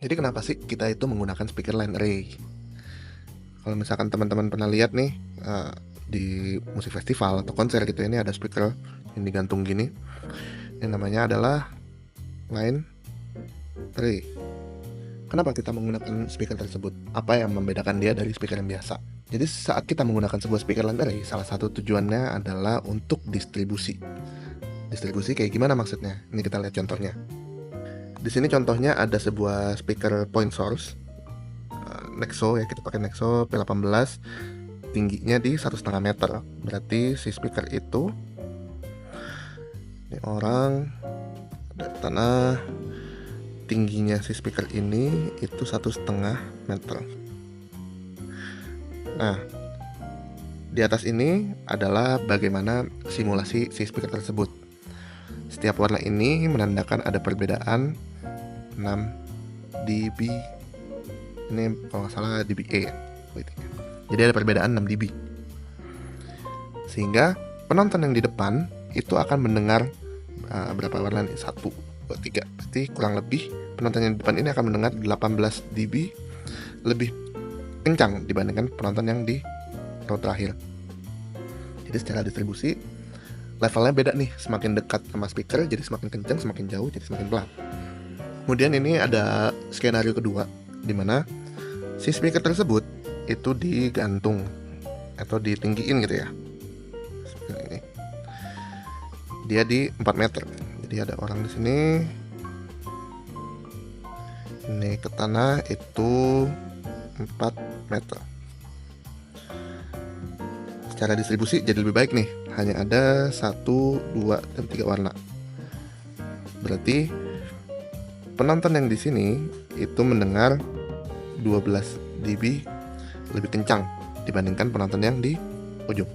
Jadi kenapa sih kita itu menggunakan speaker line array? Kalau misalkan teman-teman pernah lihat nih di musik festival atau konser gitu, ini ada speaker yang digantung gini. Yang namanya adalah line array. Kenapa kita menggunakan speaker tersebut? Apa yang membedakan dia dari speaker yang biasa? Jadi saat kita menggunakan sebuah speaker line array, salah satu tujuannya adalah untuk distribusi. Distribusi kayak gimana maksudnya? Ini kita lihat contohnya. Di sini contohnya ada sebuah speaker point source Nexo ya, kita pakai Nexo P18, tingginya di 1,5 meter. Berarti si speaker itu, ini orang dari tanah, tingginya si speaker ini itu 1,5 meter. Nah, di atas ini adalah bagaimana simulasi si speaker tersebut. Setiap warna ini menandakan ada perbedaan 6 dB. Ini kalau nggak salah dBA ya. Jadi ada perbedaan 6 dB. Sehingga penonton yang di depan itu akan mendengar berapa warna nih? 1, 2, 3. Berarti kurang lebih penonton yang di depan ini akan mendengar 18 dB lebih kencang dibandingkan penonton yang di row terakhir. Jadi secara distribusi levelnya beda nih, semakin dekat sama speaker jadi semakin kencang, semakin jauh jadi semakin pelan. Kemudian ini ada skenario kedua, di mana si speaker tersebut itu digantung atau ditinggiin gitu ya. Ini dia di 4 meter. Jadi ada orang di sini. Ini ke tanah itu 4 meter. Secara distribusi jadi lebih baik nih. Hanya ada 1, 2, dan 3 warna. Berarti penonton yang di sini itu mendengar 12 dB lebih kencang dibandingkan penonton yang di ujung.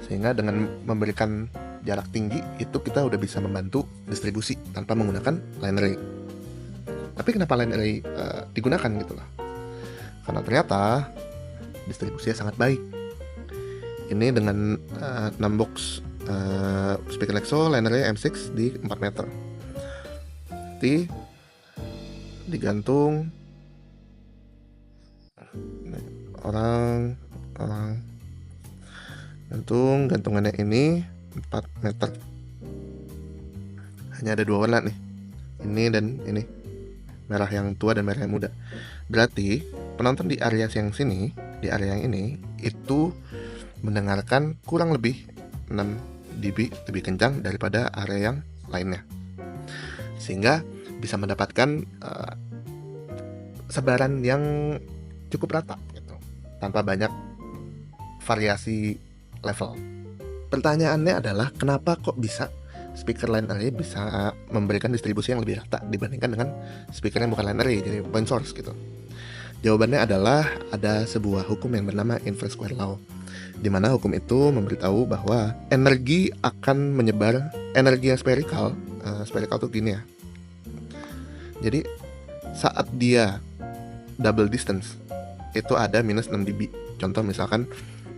Sehingga dengan memberikan jarak tinggi itu kita udah bisa membantu distribusi tanpa menggunakan line array. Tapi kenapa line array digunakan gitu loh? Karena ternyata distribusinya sangat baik. Ini dengan 6 box speaker Nexo line array M6 di 4 meter. Digantung orang gantungannya ini 4 meter. Hanya ada 2 warna nih, ini dan ini, merah yang tua dan merah yang muda. Berarti penonton di area yang sini, di area yang ini itu mendengarkan kurang lebih 6 dB lebih kencang daripada area yang lainnya, sehingga bisa mendapatkan sebaran yang cukup rata gitu, tanpa banyak variasi level. Pertanyaannya adalah kenapa kok bisa speaker line array bisa memberikan distribusi yang lebih rata dibandingkan dengan speaker yang bukan line array, jadi point source gitu. Jawabannya adalah ada sebuah hukum yang bernama inverse square law, di mana hukum itu memberitahu bahwa energi akan menyebar, energi yang spherical tuh gini ya. Jadi saat dia double distance itu ada minus 6 dB. Contoh misalkan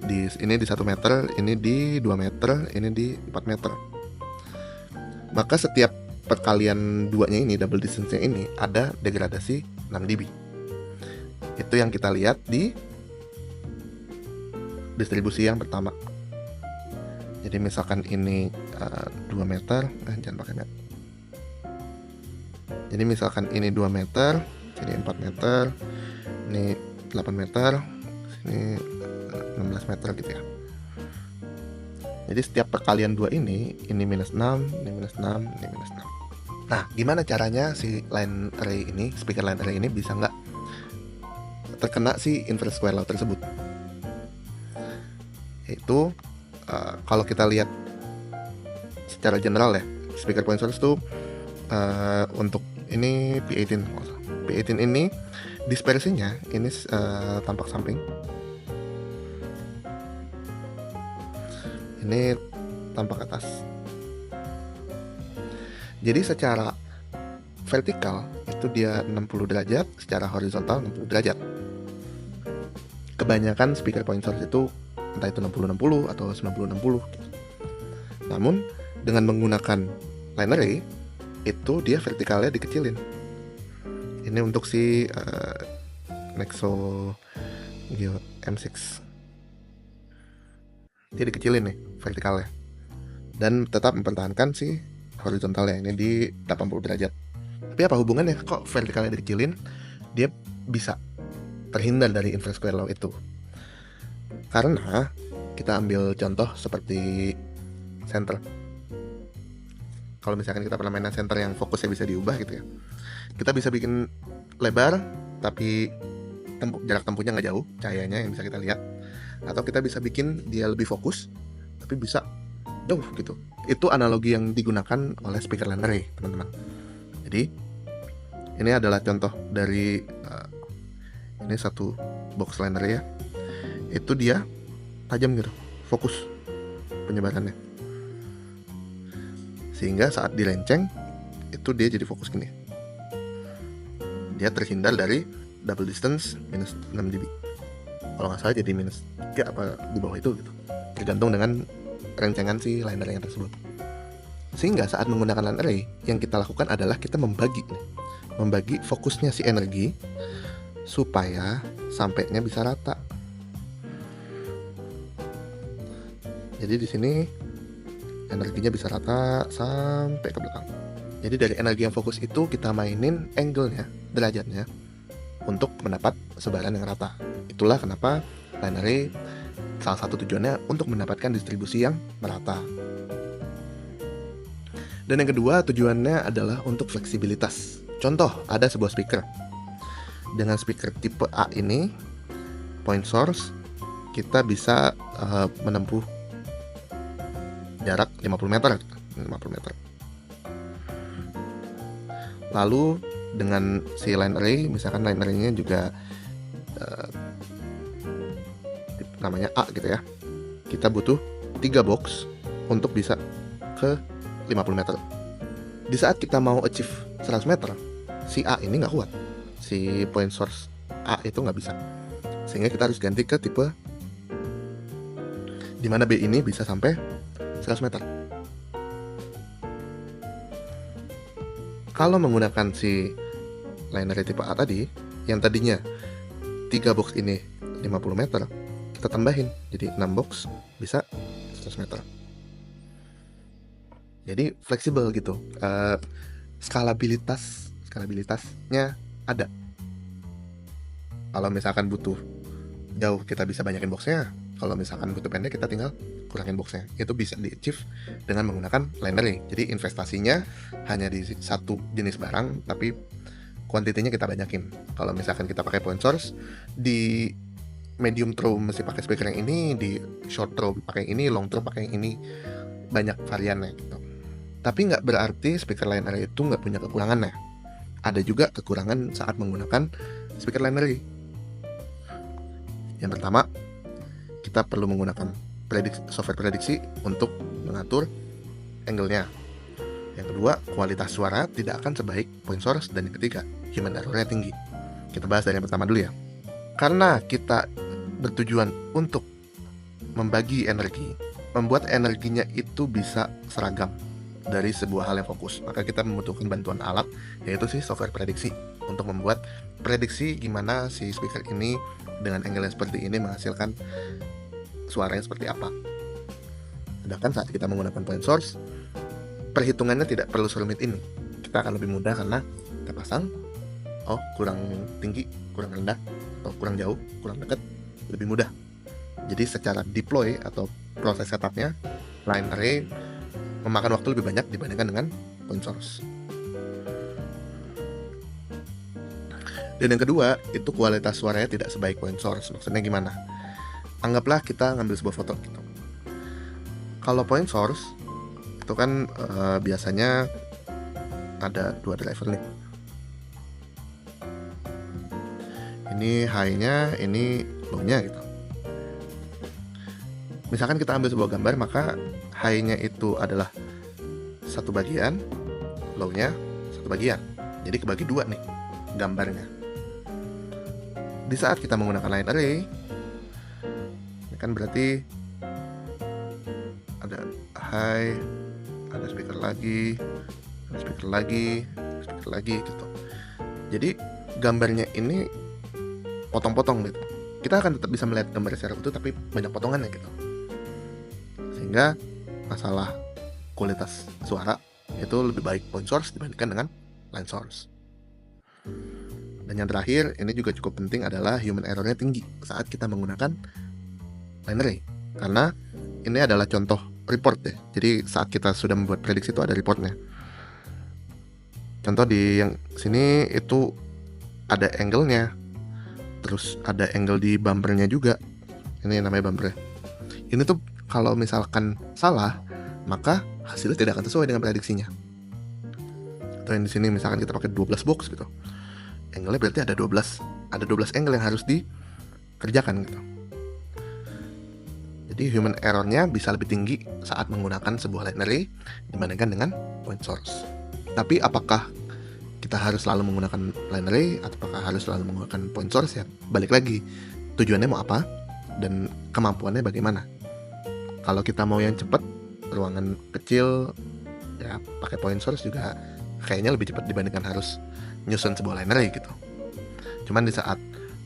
ini di 1 meter, ini di 2 meter, ini di 4 meter. Maka setiap perkalian duanya ini, double distance-nya ini, ada degradasi 6 dB. Itu yang kita lihat di distribusi yang pertama. Jadi misalkan ini 2 meter, jangan pakai meter. Jadi misalkan ini 2 meter, sini 4 meter, ini 8 meter, sini 16 meter gitu ya. Jadi setiap perkalian 2 ini minus 6, ini minus 6, ini minus 6. Nah, gimana caranya si line array ini, speaker line array ini bisa nggak terkena si inverse square law tersebut? Yaitu kalau kita lihat secara general ya, speaker point source tuh untuk ini P18. P18 ini dispersinya ini tampak samping, ini tampak atas. Jadi secara vertikal itu dia 60 derajat, secara horizontal 60 derajat. Kebanyakan speaker point source itu entah itu 60-60 atau 90-60 gitu. Namun dengan menggunakan line array itu dia vertikalnya dikecilin Ini untuk si Nexo Geo M6. Dia dikecilin nih vertikalnya, dan tetap mempertahankan si horizontalnya ini di 80 derajat. Tapi apa hubungannya kok vertikalnya dikecilin? Dia bisa terhindar dari inverse square law itu. Karena kita ambil contoh seperti center. Kalau misalkan kita pernah mainan center yang fokusnya bisa diubah gitu ya, kita bisa bikin lebar tapi jarak tempuhnya nggak jauh, cahayanya yang bisa kita lihat. Atau kita bisa bikin dia lebih fokus tapi bisa jauh gitu. Itu analogi yang digunakan oleh speaker line array, teman-teman. Jadi ini adalah contoh dari ini satu box line array ya. Itu dia tajam gitu, fokus penyebarannya, sehingga saat dilenceng itu dia jadi fokus gini. Dia terhindar dari double distance minus 6 dB. Kalau nggak salah jadi minus 3 apa di bawah itu gitu, tergantung dengan rencengan si line array yang tersebut. Sehingga saat menggunakan line array, yang kita lakukan adalah kita membagi fokusnya si energi supaya sampainya bisa rata. Jadi di sini energinya bisa rata sampai ke belakang. Jadi dari energi yang fokus itu kita mainin angle-nya, derajatnya, untuk mendapat sebaran yang rata. Itulah kenapa line array salah satu tujuannya untuk mendapatkan distribusi yang merata. Dan yang kedua tujuannya adalah untuk fleksibilitas. Contoh, ada sebuah speaker. Dengan speaker tipe A ini, point source, kita bisa menempuh jarak 50 meter. Lalu dengan si line array, misalkan line array-nya juga namanya A gitu ya, kita butuh 3 box untuk bisa ke 50 meter. Di saat kita mau achieve 100 meter, si A ini nggak kuat, si point source A itu nggak bisa, sehingga kita harus ganti ke tipe dimana B ini bisa sampai 100 meter. Kalau menggunakan si line array tipe A tadi, yang tadinya 3 box ini 50 meter, kita tambahin jadi 6 box bisa 100 meter. Jadi fleksibel gitu, skalabilitasnya ada. Kalau misalkan butuh jauh, kita bisa banyakin boxnya. Kalau misalkan butuh pendek, kita tinggal kurangin boxnya. Itu bisa di-achieve dengan menggunakan line array. Jadi investasinya hanya di satu jenis barang, tapi kuantitinya kita banyakin. Kalau misalkan kita pakai point source, di medium throw mesti pakai speaker yang ini, di short throw pakai ini, long throw pakai yang ini, banyak variannya gitu. Tapi nggak berarti speaker line array itu nggak punya kekurangannya. Ada juga kekurangan saat menggunakan speaker line array. Yang pertama, kita perlu menggunakan software prediksi untuk mengatur angle-nya. Yang kedua, kualitas suara tidak akan sebaik point source. Dan yang ketiga, human error-nya tinggi. Kita bahas dari yang pertama dulu ya. Karena kita bertujuan untuk membagi energi, membuat energinya itu bisa seragam dari sebuah hal yang fokus, maka kita membutuhkan bantuan alat, yaitu si software prediksi, untuk membuat prediksi gimana si speaker ini dengan angle yang seperti ini menghasilkan suara yang seperti apa. Sedangkan saat kita menggunakan point source, perhitungannya tidak perlu serumit ini. Kita akan lebih mudah karena kita pasang, oh kurang tinggi, kurang rendah, atau kurang jauh, kurang dekat, lebih mudah. Jadi secara deploy atau proses setupnya, line array memakan waktu lebih banyak dibandingkan dengan point source. Dan yang kedua, itu kualitas suaranya tidak sebaik point source. Maksudnya gimana? Anggaplah kita ngambil sebuah foto gitu. Kalau point source itu kan biasanya ada 2 driver nih. Ini high-nya, ini low-nya gitu. Misalkan kita ambil sebuah gambar, maka high-nya itu adalah satu bagian, low-nya satu bagian. Jadi kebagi 2 nih gambarnya. Di saat kita menggunakan line array, ini kan berarti ada high, ada speaker lagi gitu. Jadi gambarnya ini potong-potong gitu, kita akan tetap bisa melihat gambar secara utuh tapi banyak potongannya gitu, sehingga masalah kualitas suara itu lebih baik point source dibandingkan dengan line source. Dan yang terakhir, ini juga cukup penting adalah human error-nya tinggi saat kita menggunakan line array, karena ini adalah contoh report deh. Jadi saat kita sudah membuat prediksi itu ada reportnya. Contoh di yang sini itu ada angle-nya, terus ada angle di bumpernya juga. Ini namanya bumper. Ini tuh kalau misalkan salah, maka hasilnya tidak akan sesuai dengan prediksinya. Atau yang di sini misalkan kita pakai 12 box gitu, angle-nya berarti ada 12 angle yang harus dikerjakan gitu. Jadi human error-nya bisa lebih tinggi saat menggunakan sebuah line array dibandingkan dengan point source. Tapi apakah kita harus selalu menggunakan line array atau apakah harus selalu menggunakan point source, ya balik lagi tujuannya mau apa dan kemampuannya bagaimana. Kalau kita mau yang cepat, ruangan kecil, ya pakai point source juga kayaknya lebih cepat dibandingkan harus nyusun sebuah line array gitu. Cuman di saat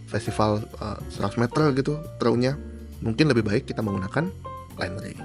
festival 100 meter gitu throw-nya, mungkin lebih baik kita menggunakan line array.